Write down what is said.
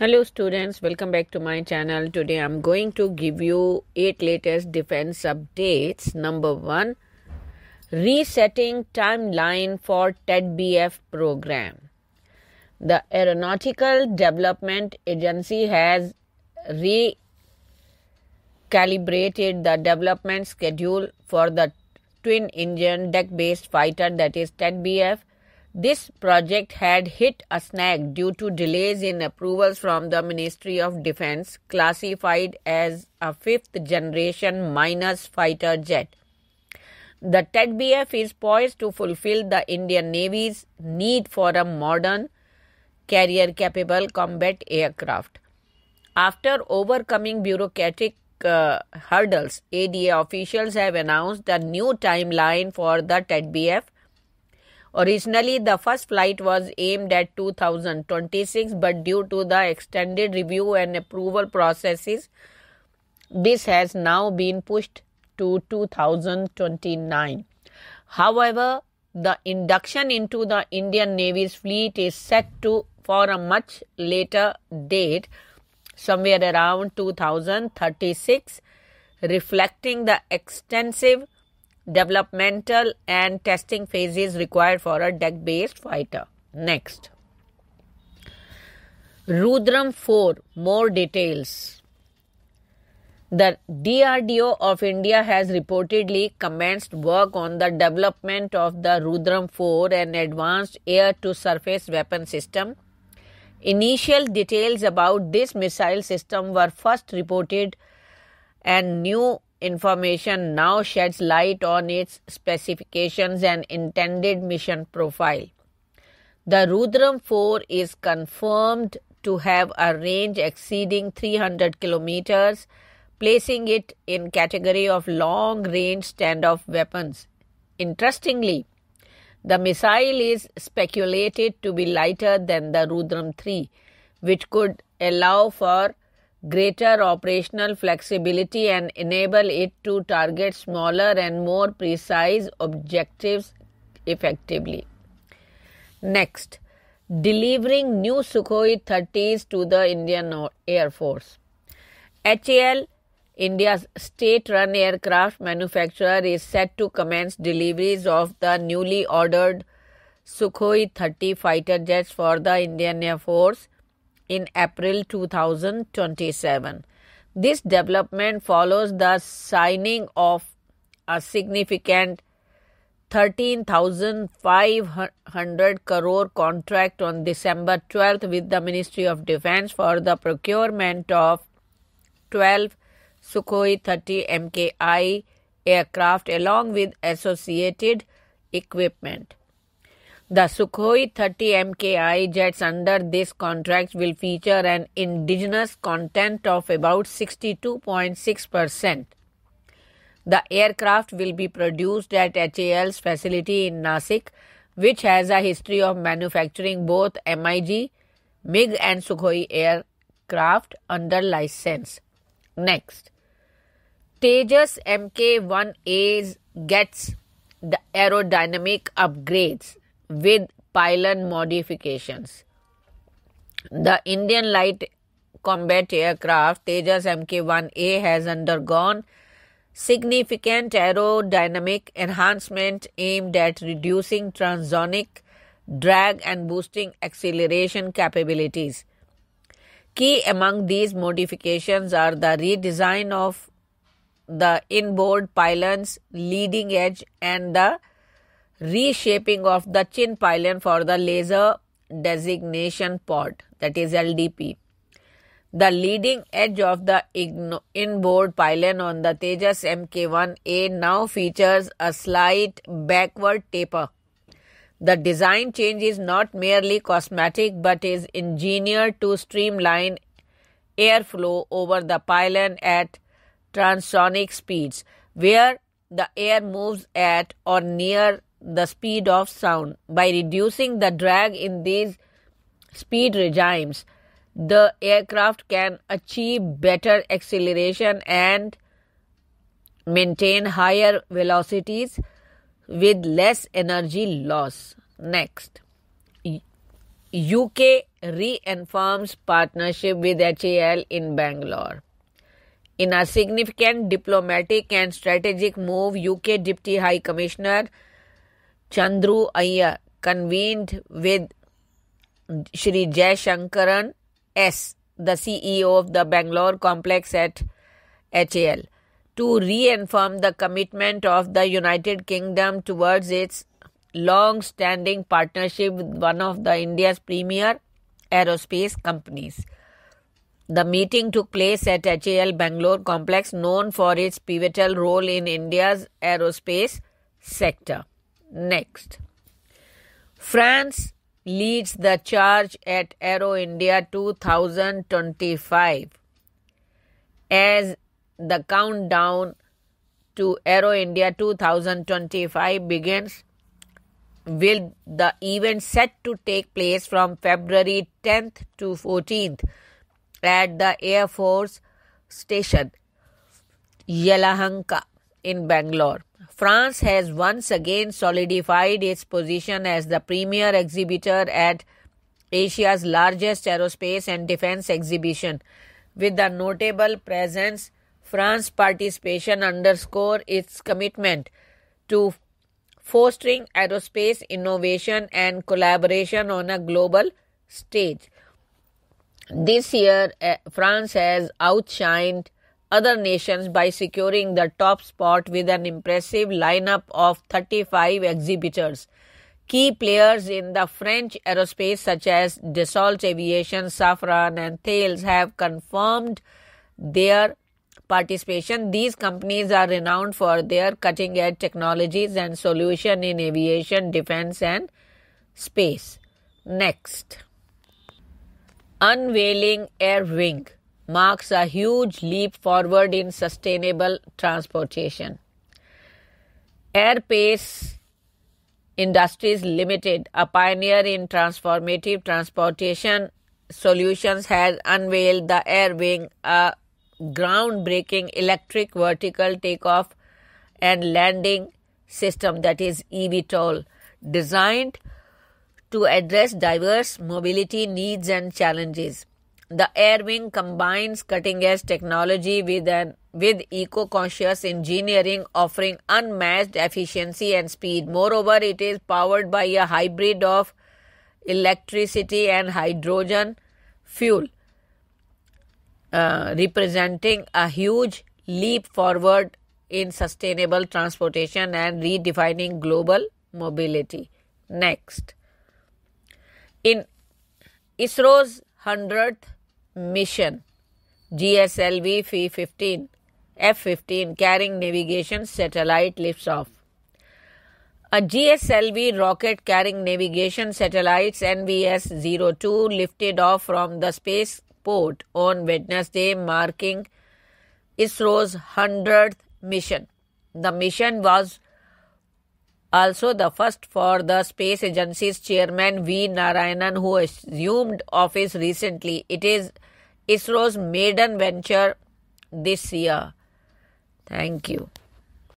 Hello students, welcome back to my channel. Today I'm going to give you 8 latest defense updates. Number 1, resetting timeline for TED-BF program. The Aeronautical Development Agency has recalibrated the development schedule for the twin-engine deck-based fighter, that is TED-BF. This project had hit a snag due to delays in approvals from the Ministry of Defense, classified as a fifth-generation minus fighter jet. The TED-BF is poised to fulfill the Indian Navy's need for a modern, carrier-capable combat aircraft. After overcoming bureaucratic hurdles, ADA officials have announced a new timeline for the TED-BF. Originally, the first flight was aimed at 2026, but due to the extended review and approval processes, this has now been pushed to 2029. However, the induction into the Indian Navy's fleet is set for a much later date, somewhere around 2036, reflecting the extensive developmental and testing phases required for a deck-based fighter. Next, Rudram 4, more details. The DRDO of India has reportedly commenced work on the development of the Rudram 4, an advanced air-to-surface weapon system. Initial details about this missile system were first reported, and new information now sheds light on its specifications and intended mission profile. The Rudram 4 is confirmed to have a range exceeding 300 kilometers, placing it in category of long-range standoff weapons. Interestingly, the missile is speculated to be lighter than the Rudram 3, which could allow for greater operational flexibility and enable it to target smaller and more precise objectives effectively. Next, delivering new Sukhoi 30s to the Indian Air Force. HAL, India's state-run aircraft manufacturer, is set to commence deliveries of the newly ordered Sukhoi 30 fighter jets for the Indian Air Force in April 2027. This development follows the signing of a significant 13,500 crore contract on December 12th with the Ministry of Defense for the procurement of 12 Sukhoi 30 MKI aircraft along with associated equipment. The Sukhoi 30 MKI jets under this contract will feature an indigenous content of about 62.6%. The aircraft will be produced at HAL's facility in Nasik, which has a history of manufacturing both MiG, MiG and Sukhoi aircraft under license. Next, Tejas Mk1A gets the aerodynamic upgrades with pylon modifications. The Indian Light Combat Aircraft Tejas Mk1A has undergone significant aerodynamic enhancement aimed at reducing transonic drag and boosting acceleration capabilities. Key among these modifications are the redesign of the inboard pylon's leading edge and the reshaping of the chin pylon for the laser designation pod, that is LDP. The leading edge of the inboard pylon on the Tejas Mk1A now features a slight backward taper. The design change is not merely cosmetic but is engineered to streamline airflow over the pylon at transonic speeds, where the air moves at or near the speed of sound. By reducing the drag in these speed regimes, the aircraft can achieve better acceleration and maintain higher velocities with less energy loss. Next, UK reaffirms partnership with HAL in Bangalore. In a significant diplomatic and strategic move, UK Deputy High Commissioner Chandru Iyer convened with Shri Jaishankaran S., the CEO of the Bangalore complex at HAL, to reaffirm the commitment of the United Kingdom towards its long-standing partnership with one of India's premier aerospace companies. The meeting took place at HAL Bangalore complex, known for its pivotal role in India's aerospace sector. Next, France leads the charge at Aero India 2025 as the countdown to Aero India 2025 begins, with the event set to take place from February 10th to 14th at the Air Force Station Yelahanka in Bangalore. France has once again solidified its position as the premier exhibitor at Asia's largest aerospace and defense exhibition. With the notable presence, France's participation underscores its commitment to fostering aerospace innovation and collaboration on a global stage. This year, France has outshined other nations by securing the top spot with an impressive lineup of 35 exhibitors. Key players in the French aerospace such as Dassault Aviation, Safran and Thales have confirmed their participation. These companies are renowned for their cutting-edge technologies and solutions in aviation, defense and space. Next, unveiling Air Wing marks a huge leap forward in sustainable transportation. Airpace Industries Limited, a pioneer in transformative transportation solutions, has unveiled the Air Wing, a groundbreaking electric vertical takeoff and landing system, that is eVTOL, designed to address diverse mobility needs and challenges. The Air Wing combines cutting-edge technology with eco-conscious engineering, offering unmatched efficiency and speed. Moreover, it is powered by a hybrid of electricity and hydrogen fuel, representing a huge leap forward in sustainable transportation and redefining global mobility. Next, in ISRO's 100th mission, GSLV F-15 carrying navigation satellite lifts off. A GSLV rocket carrying navigation satellites NVS-02 lifted off from the spaceport on Wednesday, marking ISRO's 100th mission. The mission was also the first for the space agency's chairman V. Narayanan, who assumed office recently. It is ISRO's maiden venture this year. Thank you.